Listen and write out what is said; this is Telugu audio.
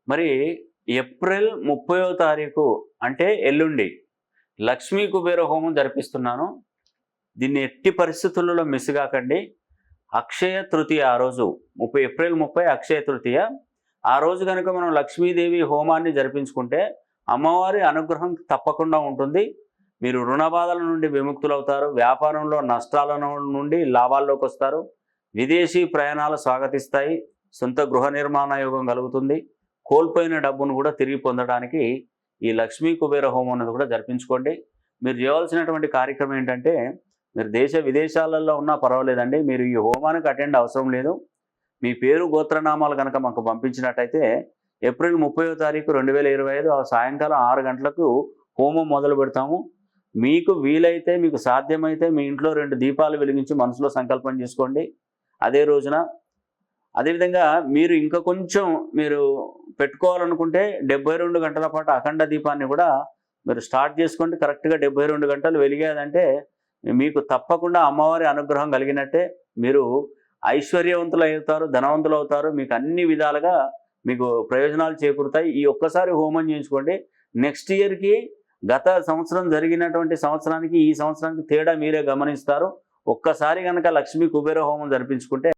మరి ఏప్రిల్ 30వ తారీఖు అంటే ఎల్లుండి లక్ష్మీ కుబేర హోమం జరిపిస్తున్నాను. దీన్ని ఎట్టి పరిస్థితులలో మిస్ కాకండి. అక్షయ తృతీయ ఆ రోజు ఏప్రిల్ 30 అక్షయ తృతీయ. ఆ రోజు కనుక మనం లక్ష్మీదేవి హోమాన్ని జరిపించుకుంటే అమ్మవారి అనుగ్రహం తప్పకుండా ఉంటుంది. మీరు రుణ బాధల నుండి విముక్తులవుతారు. వ్యాపారంలో నష్టాల నుండి లాభాల్లోకి వస్తారు. విదేశీ ప్రయాణాలు స్వాగతిస్తాయి. సొంత గృహ నిర్మాణ యోగం కలుగుతుంది. కోల్పోయిన డబ్బును కూడా తిరిగి పొందడానికి ఈ లక్ష్మీ కుబేర హోమం అనేది కూడా జరిపించుకోండి. మీరు చేయవలసినటువంటి కార్యక్రమం ఏంటంటే, మీరు దేశ విదేశాలలో ఉన్నా పర్వాలేదండి, మీరు ఈ హోమానికి అటెండ్ అవసరం లేదు. మీ పేరు గోత్రనామాలు కనుక మాకు పంపించినట్టయితే ఏప్రిల్ 30వ తారీఖు 2025 సాయంకాలం 6 గంటలకు హోమం మొదలు పెడతాము. మీకు వీలైతే, మీకు సాధ్యమైతే మీ ఇంట్లో 2 దీపాలు వెలిగించి మనసులో సంకల్పం చేసుకోండి అదే రోజున. అదేవిధంగా మీరు ఇంకా కొంచెం మీరు పెట్టుకోవాలనుకుంటే 72 గంటల పాటు అఖండ దీపాన్ని కూడా మీరు స్టార్ట్ చేసుకోండి. కరెక్ట్గా 72 గంటలు వెలిగేదంటే మీకు తప్పకుండా అమ్మవారి అనుగ్రహం కలిగినట్టే. మీరు ఐశ్వర్యవంతులు అవుతారు, ధనవంతులు అవుతారు. మీకు అన్ని విధాలుగా మీకు ప్రయోజనాలు చేకూరుతాయి. ఈ ఒక్కసారి హోమం చేయించుకోండి. నెక్స్ట్ ఇయర్కి గత సంవత్సరం జరిగినటువంటి సంవత్సరానికి ఈ సంవత్సరానికి తేడా మీరే గమనిస్తారు. ఒక్కసారి కనుక లక్ష్మీ కుబేర హోమం జరిపించుకుంటే